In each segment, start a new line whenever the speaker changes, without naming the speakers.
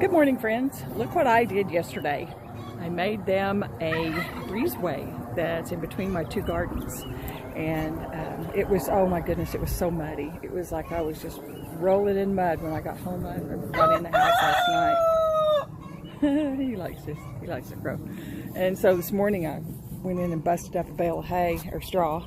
Good morning, friends. Look what I did yesterday. I made them a breezeway that's in between my two gardens. And it was, oh my goodness, it was so muddy. It was like I was just rolling in mud when I got home. I got in the house last night. He likes this. He likes it grow. And so this morning I went in and busted up a bale of hay or straw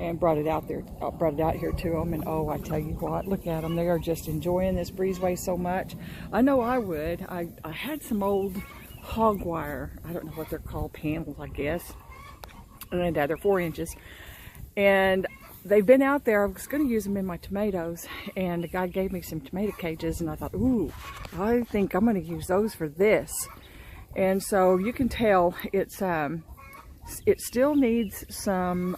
and brought it out there. I brought it out here to them, and oh, I tell you what, look at them. They are just enjoying this breezeway so much. I know I would. I had some old hog wire. I don't know what they're called, panels, I guess. And they're 4 inches. And they've been out there. I was going to use them in my tomatoes, and the guy gave me some tomato cages, and I thought, ooh, I think I'm going to use those for this. And so you can tell it's it still needs some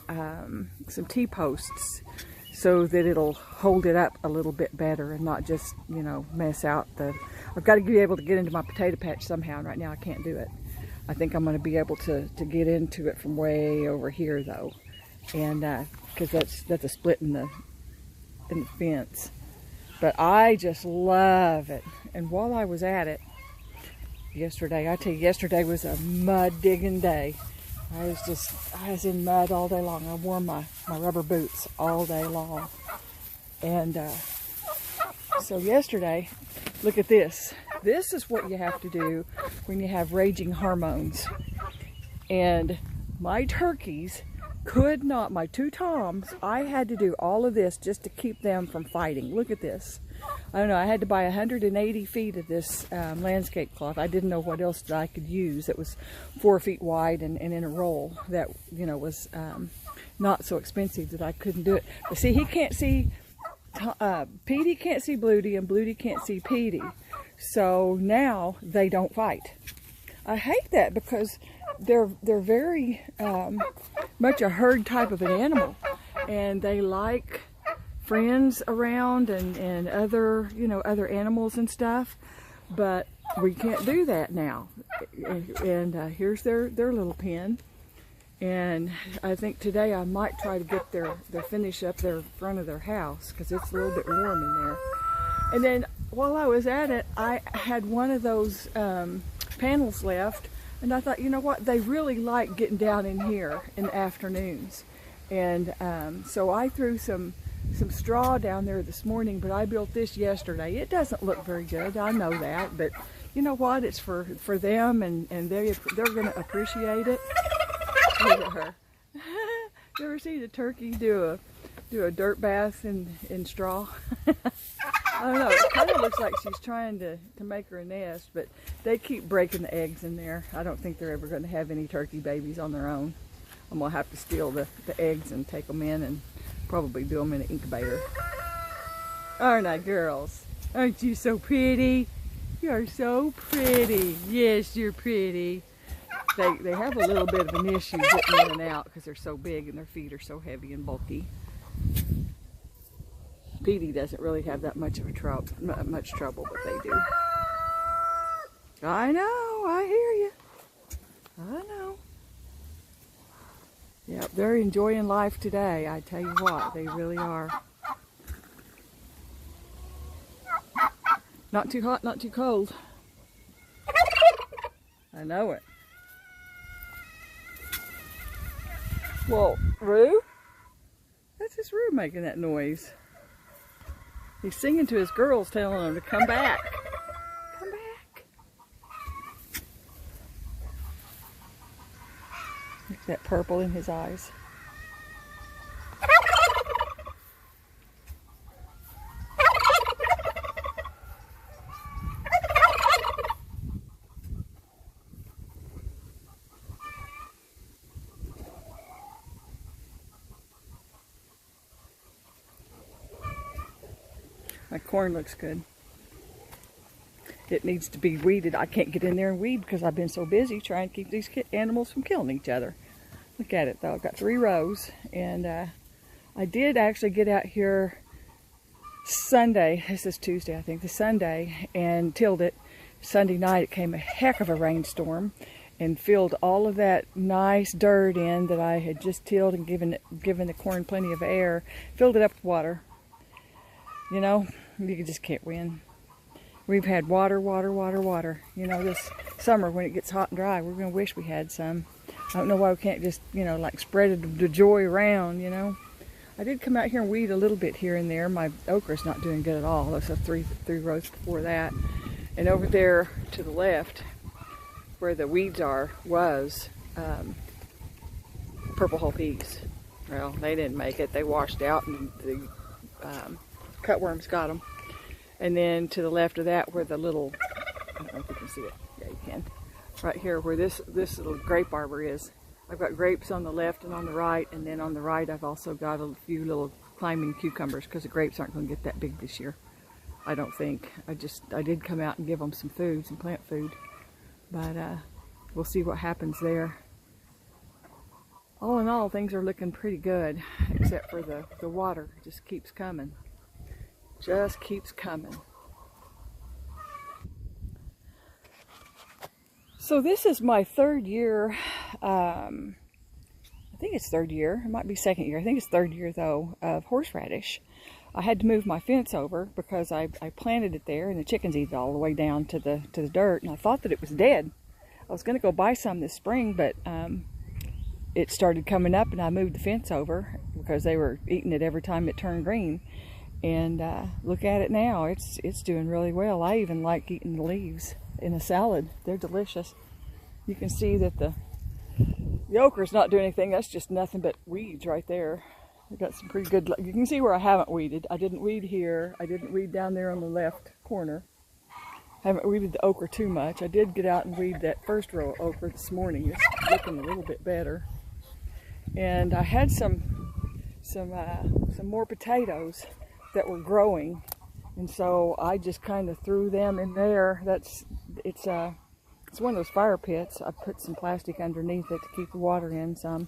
T-posts so that it'll hold it up a little bit better and not just, you know, mess out the... I've got to be able to get into my potato patch somehow, and right now I can't do it. I think I'm going to be able to get into it from way over here though, and because that's a split in the fence. But I just love it. And while I was at it yesterday, I tell you, yesterday was a mud digging day. I was in mud all day long. I wore my rubber boots all day long. And so yesterday, look at this. This is what you have to do when you have raging hormones. And my turkeys could not, my two toms, I had to do all of this just to keep them from fighting. Look at this. I don't know, I had to buy 180 feet of this landscape cloth. I didn't know what else that I could use. It was 4 feet wide and in a roll that, you know, was not so expensive that I couldn't do it. But see, he can't see, Petey can't see Bluty, and Bluty can't see Petey. So now they don't fight. I hate that because they're very much a herd type of an animal, and they like friends around and other, you know, other animals and stuff, but we can't do that now. And here's their little pen, and I think today I might try to get their finish up their front of their house because it's a little bit warm in there. And then while I was at it, I had one of those panels left, and I thought, you know what, they really like getting down in here in the afternoons. And so I threw some straw down there this morning, but I built this yesterday. It doesn't look very good, I know that, but you know what, it's for them, and they're going to appreciate it. Look at her. You ever see the turkey do a dirt bath in straw? I don't know, it kind of looks like she's trying to make her a nest, but they keep breaking the eggs in there. I don't think they're ever going to have any turkey babies on their own. I'm gonna have to steal the eggs and take them in and probably do them in an incubator. Aren't I, girls? Aren't you so pretty? You're so pretty. Yes, you're pretty. They have a little bit of an issue getting in and out because they're so big and their feet are so heavy and bulky. Petey doesn't really have that much of a much trouble, but they do. I know, I hear you. I know. Yep, they're enjoying life today. I tell you what, they really are. Not too hot, not too cold. I know it. Well, Roo? That's just Roo making that noise. He's singing to his girls, telling them to come back. Come back. Look at that purple in his eyes. My corn looks good. It needs to be weeded. I can't get in there and weed because I've been so busy trying to keep these animals from killing each other. Look at it though. I've got 3 rows, and I did actually get out here Sunday. This is Tuesday, I think. The Sunday, and tilled it. Sunday night it came a heck of a rainstorm and filled all of that nice dirt in that I had just tilled and given the corn plenty of air. Filled it up with water. You know, you just can't win. We've had water. You know, this summer when it gets hot and dry, we're going to wish we had some. I don't know why we can't just, you know, like spread the joy around, you know. I did come out here and weed a little bit here and there. My okra's not doing good at all. There's a three rows before that. And over there to the left, where the weeds was purple hull peas. Well, they didn't make it. They washed out and the cutworms got them. And then to the left of that, where the little, I don't know if you can see it. Yeah, you can. Right here, where this little grape arbor is. I've got grapes on the left and on the right, and then on the right I've also got a few little climbing cucumbers because the grapes aren't going to get that big this year. I don't think. I did come out and give them some food, some plant food, but we'll see what happens there. All in all, things are looking pretty good, except for the water just keeps coming. Just keeps coming. So this is my 3rd year, I think it's 3rd year, it might be 2nd year, I think it's 3rd year though, of horseradish. I had to move my fence over because I planted it there and the chickens eat it all the way down to the dirt, and I thought that it was dead. I was going to go buy some this spring, but it started coming up and I moved the fence over because they were eating it every time it turned green. And look at it now, it's doing really well. I even like eating the leaves in a salad. They're delicious. You can see that the okra's not doing anything. That's just nothing but weeds right there. I got some pretty good, you can see where I haven't weeded. I didn't weed here. I didn't weed down there on the left corner. I haven't weeded the okra too much. I did get out and weed that first row of okra this morning. It's looking a little bit better. And I had some more potatoes that were growing, and so I just kind of threw them in there. It's one of those fire pits. I put some plastic underneath it to keep the water in some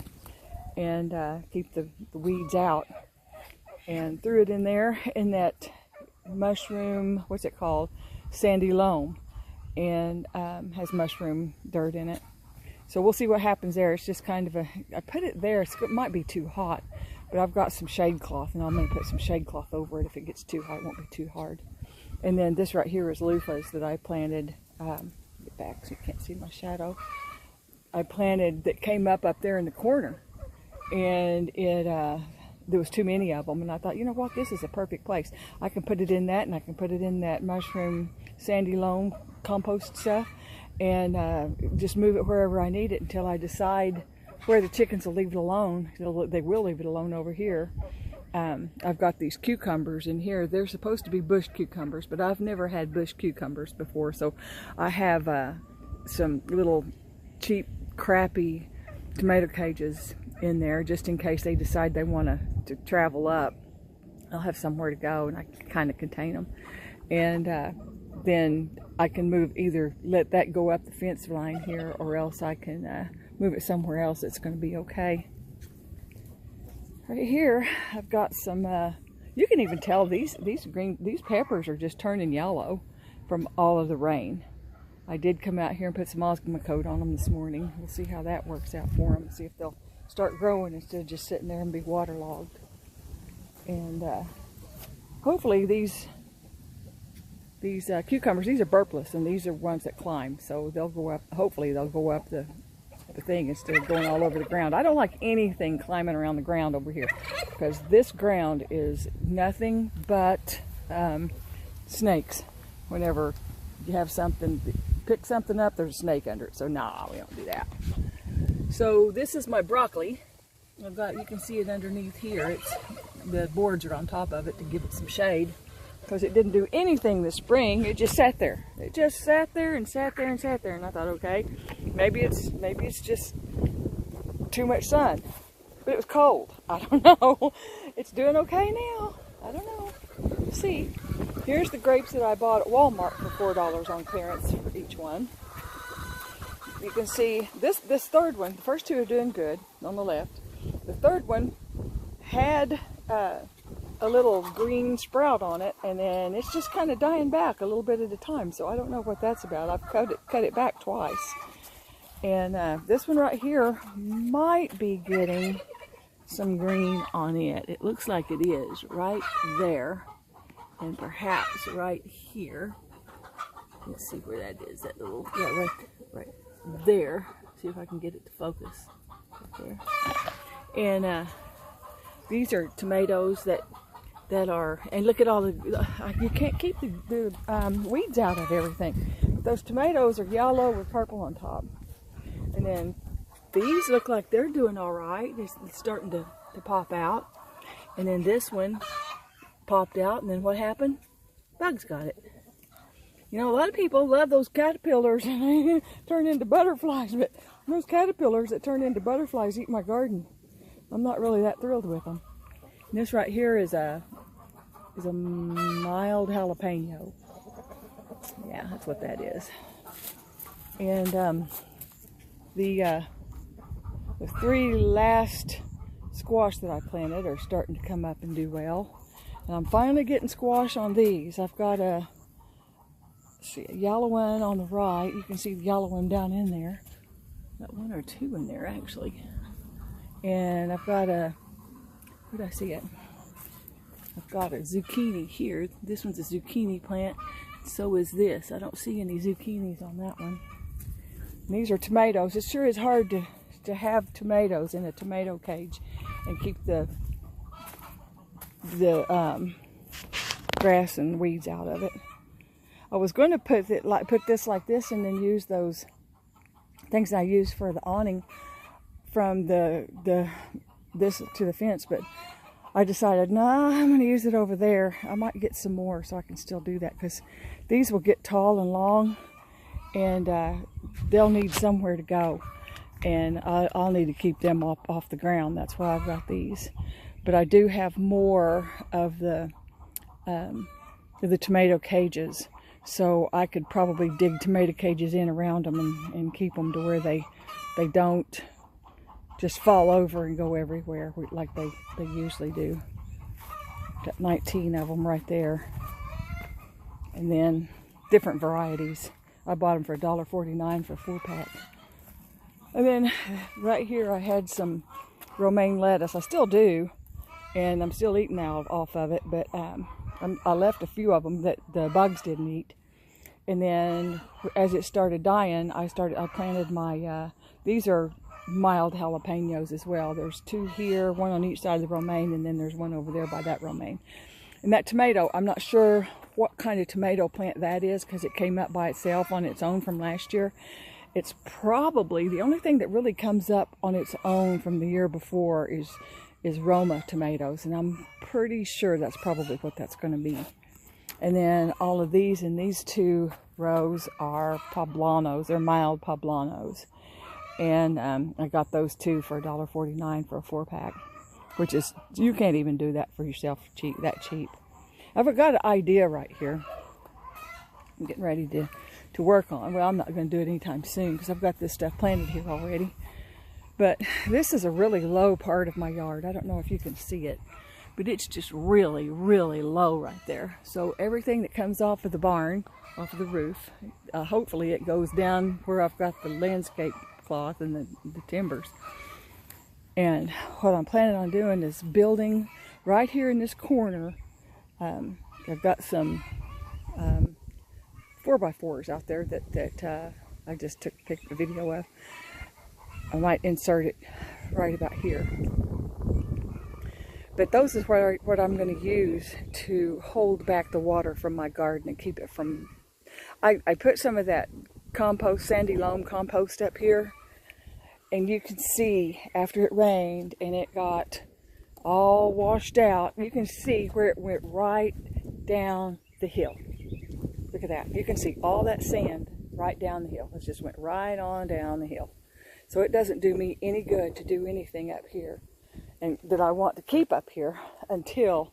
and keep the weeds out, and threw it in there in that mushroom, what's it called, sandy loam, and has mushroom dirt in it. So we'll see what happens there. It's just kind of I put it there, it might be too hot, but I've got some shade cloth, and I'm going to put some shade cloth over it. If it gets too hot, it won't be too hard. And then this right here is loofahs that I planted. Get back so you can't see my shadow. I planted that came up there in the corner, and there was too many of them, and I thought, you know what, this is a perfect place. I can put it in that, and I can put it in that mushroom sandy loam compost stuff, and just move it wherever I need it until I decide where the chickens will leave it alone. They will leave it alone over here. I've got these cucumbers in here. They're supposed to be bush cucumbers, but I've never had bush cucumbers before, so I have some little cheap, crappy tomato cages in there just in case they decide they want to travel up. I'll have somewhere to go and I can kind of contain them. And then I can move, either let that go up the fence line here, or else I can move it somewhere else that's going to be okay. Right here I've got some, you can even tell these peppers are just turning yellow from all of the rain. I did come out here and put some Osmocote on them this morning. We'll see how that works out for them, see if they'll start growing instead of just sitting there and be waterlogged. And hopefully these cucumbers, these are burpless, and these are ones that climb, so they'll go up. Hopefully they'll go up the thing instead of going all over the ground. I don't like anything climbing around the ground over here, because this ground is nothing but snakes. Whenever you have something, pick something up, there's a snake under it. So nah, we don't do that. So this is my broccoli. I've got, you can see it underneath here. The boards are on top of it to give it some shade, because it didn't do anything this spring. It just sat there. It just sat there and sat there and sat there. And I thought, okay, maybe it's just too much sun. But it was cold. I don't know. It's doing okay now. I don't know. We'll see. Here's the grapes that I bought at Walmart for $4 on clearance for each one. You can see this third one. The first two are doing good on the left. The third one had a little green sprout on it, and then it's just kind of dying back a little bit at a time. So I don't know what that's about. I've cut it back twice. And this one right here might be getting some green on it. It looks like it is right there, and perhaps right here. Let's see where that is. That little, yeah, right there. See if I can get it to focus. Right there. And these are tomatoes that are, and look at all the, you can't keep the weeds out of everything. Those tomatoes are yellow with purple on top. And then these look like they're doing all right. They're starting to pop out. And then this one popped out, and then what happened? Bugs got it. You know, a lot of people love those caterpillars and turn into butterflies, but those caterpillars that turn into butterflies eat my garden. I'm not really that thrilled with them. And this right here is a mild jalapeno. Yeah, that's what that is. And the three last squash that I planted are starting to come up and do well. And I'm finally getting squash on these. I've got a yellow one on the right. You can see the yellow one down in there. Got one or two in there actually. And I've got where did I see it? I've got a zucchini here. This one's a zucchini plant. So is this. I don't see any zucchinis on that one. And these are tomatoes. It sure is hard to have tomatoes in a tomato cage and keep the grass and weeds out of it. I was going to put this like this and then use those things I use for the awning from this to the fence, but I decided, nah, I'm going to use it over there. I might get some more so I can still do that, because these will get tall and long, and they'll need somewhere to go, and I'll need to keep them off the ground. That's why I've got these. But I do have more of the tomato cages, so I could probably dig tomato cages in around them and keep them to where they don't just fall over and go everywhere like they usually do. Got 19 of them right there. And then different varieties. I bought them for $1.49 for a 4-pack. And then right here I had some romaine lettuce. I still do, and I'm still eating off of it, but I left a few of them that the bugs didn't eat. And then as it started dying, I planted my, these are mild jalapenos as well. There's two here, one on each side of the romaine, and then there's one over there by that romaine. And that tomato, I'm not sure what kind of tomato plant that is, because it came up by itself on its own from last year. It's probably the only thing that really comes up on its own from the year before is Roma tomatoes, and I'm pretty sure that's probably what that's going to be. And then all of these in these two rows are poblanos. They're mild poblanos. And I got those two for $1.49 for a 4-pack, which is, you can't even do that for yourself that cheap. I've got an idea right here I'm getting ready to work on. Well, I'm not going to do it anytime soon because I've got this stuff planted here already. But this is a really low part of my yard. I don't know if you can see it, but it's just really, really low right there. So everything that comes off of the barn, off of the roof, hopefully it goes down where I've got the landscape cloth and the timbers. And what I'm planning on doing is building right here in this corner. I've got some 4x4s out there that I just picked a video of. I might insert it right about here. But those is what I'm going to use to hold back the water from my garden and keep it from... I put some of that compost, sandy loam compost up here. And you can see after it rained and it got all washed out, you can see where it went right down the hill. Look at that. You can see all that sand right down the hill. It just went right on down the hill. So it doesn't do me any good to do anything up here, and that I want to keep up here until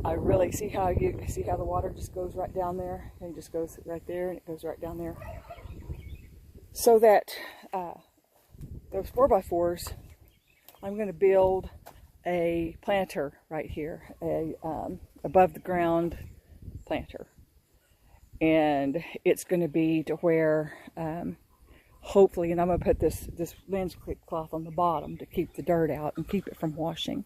I really see how the water just goes right down there and just goes right there and it goes right down there. So that those 4x4s, I'm going to build a planter right here, a above the ground planter. And it's going to be to where, hopefully, and I'm going to put this landscape cloth on the bottom to keep the dirt out and keep it from washing.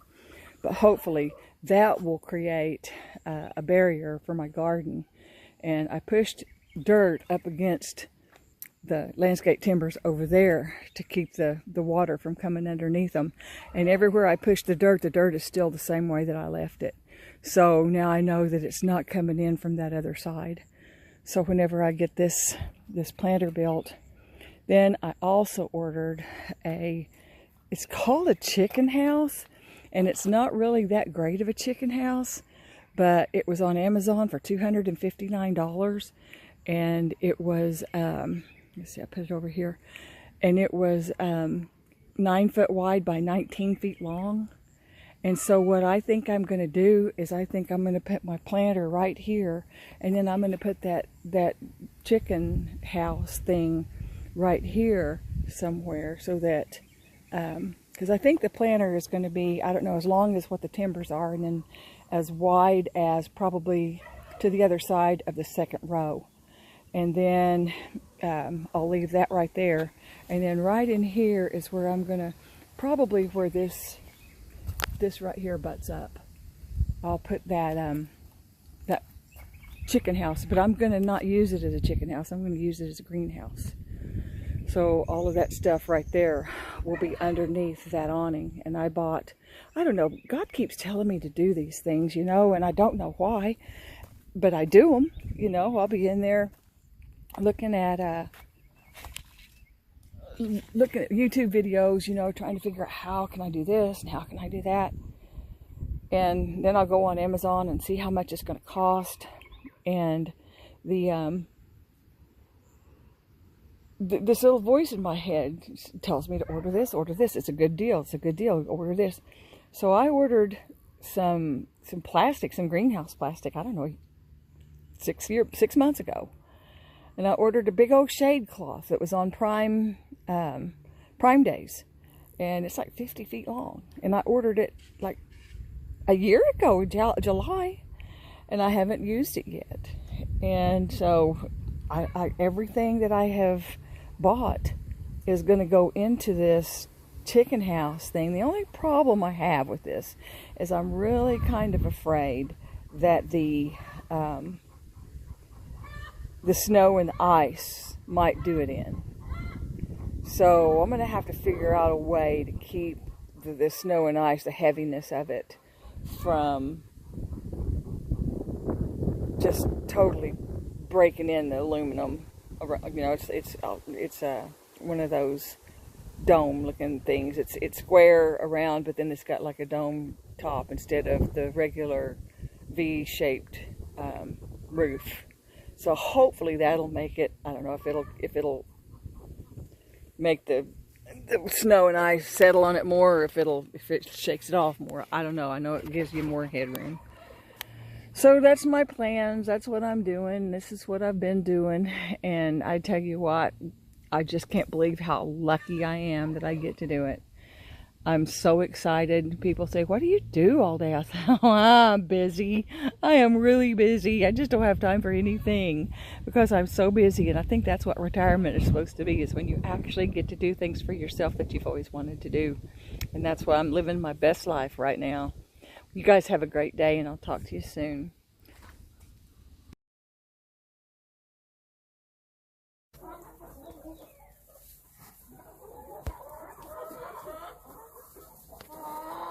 But hopefully that will create a barrier for my garden. And I pushed dirt up against the landscape timbers over there to keep the water from coming underneath them. And everywhere I push the dirt is still the same way that I left it. So now I know that it's not coming in from that other side. So whenever I get this planter built, then I also ordered it's called a chicken house, and it's not really that great of a chicken house, but it was on Amazon for $259, and it was, let's see, I put it over here, and it was 9 foot wide by 19 feet long. And so what I think I'm going to do is I think I'm going to put my planter right here, and then I'm going to put that chicken house thing right here somewhere, so that, because I think the planter is going to be, I don't know, as long as what the timbers are, and then as wide as probably to the other side of the second row. And then I'll leave that right there. And then right in here is where I'm going to, probably where this right here butts up. I'll put that that chicken house, but I'm going to not use it as a chicken house. I'm going to use it as a greenhouse. So all of that stuff right there will be underneath that awning. And I don't know, God keeps telling me to do these things, you know, and I don't know why, but I do them, you know. I'll be in there looking at YouTube videos, you know, trying to figure out how can I do this and how can I do that. And then I'll go on Amazon and see how much it's going to cost. And this little voice in my head tells me to order this, it's a good deal, order this. So I ordered some plastic, some greenhouse plastic, I don't know, 6 months ago. And I ordered a big old shade cloth that was on Prime Days. And it's like 50 feet long. And I ordered it like a year ago, July. And I haven't used it yet. And so everything that I have bought is going to go into this chicken house thing. The only problem I have with this is I'm really kind of afraid that the snow and the ice might do it in. So I'm going to have to figure out a way to keep the snow and ice, the heaviness of it, from just totally breaking in the aluminum. You know, it's one of those dome-looking things. It's square around, but then it's got like a dome top instead of the regular V-shaped roof. So hopefully that'll make it. I don't know if it'll make the the snow and ice settle on it more, or if it shakes it off more. I don't know. I know it gives you more headroom. So that's my plans. That's what I'm doing. This is what I've been doing. And I tell you what, I just can't believe how lucky I am that I get to do it. I'm so excited. People say, what do you do all day? I say, oh, I'm busy. I am really busy. I just don't have time for anything because I'm so busy. And I think that's what retirement is supposed to be, is when you actually get to do things for yourself that you've always wanted to do. And that's why I'm living my best life right now. You guys have a great day, and I'll talk to you soon.